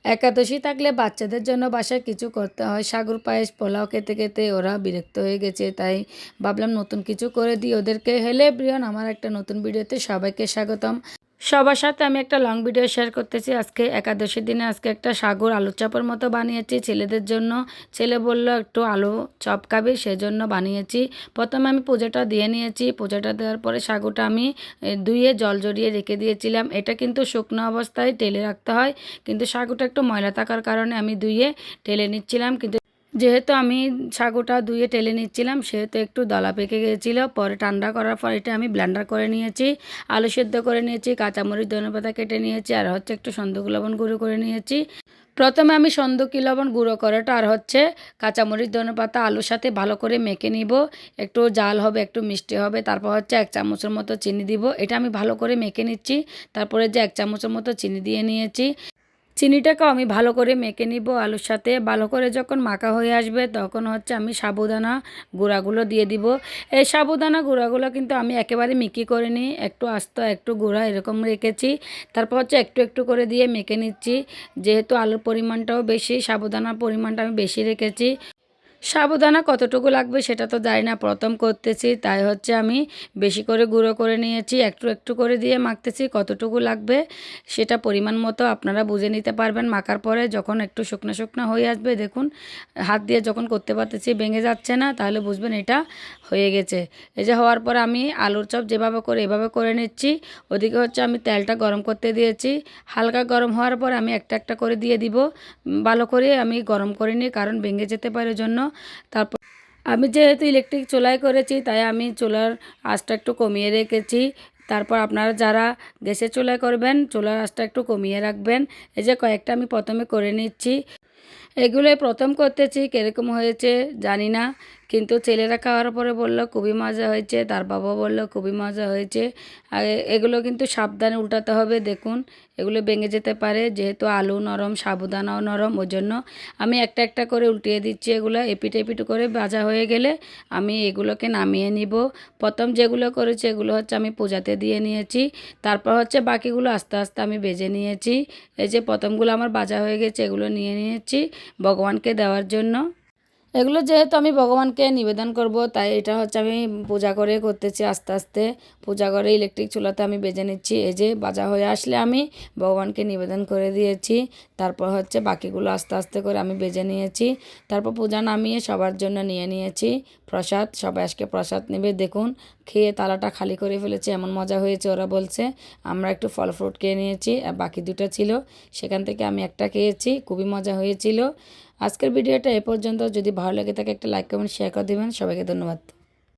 একাদশী থাকলে বাচ্চাদের জন্য বাসায় কিছু করতে হয়। সাগুর পায়েস পোলাও খেতে খেতে ওরা বিরক্ত হয়ে গেছে, তাই ভাবলাম নতুন কিছু করে দিই ওদেরকে। হেলে ব্রিয়ন, আমার একটা নতুন ভিডিওতে সবাইকে স্বাগতম। সবার সাথে আমি একটা লং ভিডিও শেয়ার করতেছি। আজকে একাদশীর দিনে আজকে একটা সাগুর আলু চপের মতো বানিয়েছি ছেলেদের জন্য। ছেলে বলল একটু আলু চপ খাবে, সেজন্য বানিয়েছি। প্রথমে আমি পূজাটা দিয়ে নিয়েছি। পূজাটা দেওয়ার পরে সাগুটা আমি ধুয়ে জল জড়িয়ে রেখে দিয়েছিলাম। এটা কিন্তু শুকনো অবস্থায় টেলে রাখতে হয়, কিন্তু সাগুটা একটু ময়লা থাকার কারণে আমি ধুয়ে টেলে নিচ্ছিলাম। কিন্তু যেহেতু আমি সাগুটা ধুয়ে টেলে নিচ্ছিলাম, সেহেতু একটু দলা পেকে গিয়েছিল। পরে ঠান্ডা করার পর এটা আমি ব্লেন্ডার করে নিয়েছি, আলু সেদ্ধ করে নিয়েছি, কাঁচামরিচ ধনেপাতা কেটে নিয়েছি, আর হচ্ছে একটু সন্দুক লবণ গুঁড়ো করে নিয়েছি। প্রথমে আমি সন্দুকি লবণ গুঁড়ো করাটা আর হচ্ছে কাঁচামরিচ ধনেপাতা আলুর সাথে ভালো করে মেখে নিব। একটু জাল হবে, একটু মিষ্টি হবে। তারপর হচ্ছে 1 চামচের মতো চিনি দিব। এটা আমি ভালো করে মেখে নিচ্ছি। তারপরে যে 1 চামচের মতো চিনি দিয়ে নিয়েছি। চিনিটাকেও আমি ভালো করে মেখে নিব আলুর সাথে। ভালো করে যখন মাখা হয়ে আসবে তখন হচ্ছে আমি সাবুদানা গুঁড়াগুলো দিয়ে দিব। এই সাবুদানা গুঁড়াগুলো কিন্তু আমি একেবারে মিকি করে নিই, একটু আস্ত একটু গুঁড়া এরকম রেখেছি। তারপর হচ্ছে একটু একটু করে দিয়ে মেখে নিচ্ছি। যেহেতু আলুর পরিমাণটাও বেশি, সাবুদানার পরিমাণটা আমি বেশি রেখেছি। সাবুদানা কতটুকু লাগবে সেটা তো জানি না, প্রথম করতেছি, তাই হচ্ছে আমি বেশি করে গুঁড়ো করে নিয়েছি। একটু একটু করে দিয়ে মাখতেছি। কতটুকু লাগবে সেটা পরিমাণ মতো আপনারা বুঝে নিতে পারবেন। মাখার পরে যখন একটু শুকনো শুকনো হয়ে আসবে, দেখুন হাত দিয়ে যখন করতে পারতেছি ভেঙে যাচ্ছে না, তাহলে বুঝবেন এটা হয়ে গেছে। এই যে হওয়ার পর আমি আলুর চপ যেভাবে করে এভাবে করে নিচ্ছি। ওদিকে হচ্ছে আমি তেলটা গরম করতে দিয়েছি। হালকা গরম হওয়ার পর আমি একটা একটা করে দিয়ে দিব। ভালো করে আমি গরম করে নিই, কারণ ভেঙে যেতে পারে জন্য। তারপর আমি যেহেতু ইলেকট্রিক চুলায় করেছি, তাই আমি চুলার আঁচটা একটু কমিয়ে রেখেছি। তারপর আপনারা যারা গ্যাসের চুলায় করবেন, চুলার আঁচটা একটু কমিয়ে রাখবেন। এই যে কয়েকটা আমি প্রথমে করে নিচ্ছি। এগুলো প্রথম করতেছি, কীরকম হয়েছে জানি না, কিন্তু ছেলেরা খাওয়ার পরে বলল খুবই মজা হয়েছে, তার বাবা বলল খুবই মজা হয়েছে। আর এগুলো কিন্তু সাবধানে উল্টাতে হবে। দেখুন এগুলো ভেঙে যেতে পারে, যেহেতু আলু নরম সাবুদানাও নরম, ওই জন্য আমি একটা একটা করে উল্টিয়ে দিচ্ছি। এগুলো এপিট এপিট করে ভাজা হয়ে গেলে আমি এগুলোকে নামিয়ে নিব। প্রথম যেগুলো করেছি এগুলো হচ্ছে আমি পূজাতে দিয়ে নিয়েছি। তারপর হচ্ছে বাকিগুলো আস্তে আস্তে আমি ভেজে নিয়েছি। এই যে প্রথমগুলো আমার ভাজা হয়ে গেছে, এগুলো নিয়ে নিয়েছি ভগবানকে দেওয়ার জন্য। এগুলো যেহেতু আমি ভগবানকে নিবেদন করব, তাই এটা হচ্ছে আমি পূজা করে করতেছি আস্তে আস্তে। পূজা করে ইলেকট্রিক চুলাতে আমি বেজে নিচ্ছি। এই যে ভাজা হয়ে আসলে আমি ভগবানকে নিবেদন করে দিয়েছি। তারপর হচ্ছে বাকিগুলো আস্তে আস্তে করে আমি বেজে নিয়েছি। তারপর পূজা নামিয়ে সবার জন্য নিয়ে নিয়েছি প্রসাদ। সবাই আজকে প্রসাদ নেবে। দেখুন খেয়ে তালাটা খালি করে ফেলেছে, এমন মজা হয়েছে ওরা বলছে। আমরা একটু ফল ফ্রুট খেয়ে নিয়েছি, আর বাকি দুটো ছিল, সেখান থেকে আমি একটা খেয়েছি। খুবই মজা হয়েছিল। আজকের ভিডিওটা এ পর্যন্ত। যদি ভালো লেগে থাকে একটা লাইক কমেন্ট শেয়ার করে দেবেন। সবাইকে ধন্যবাদ।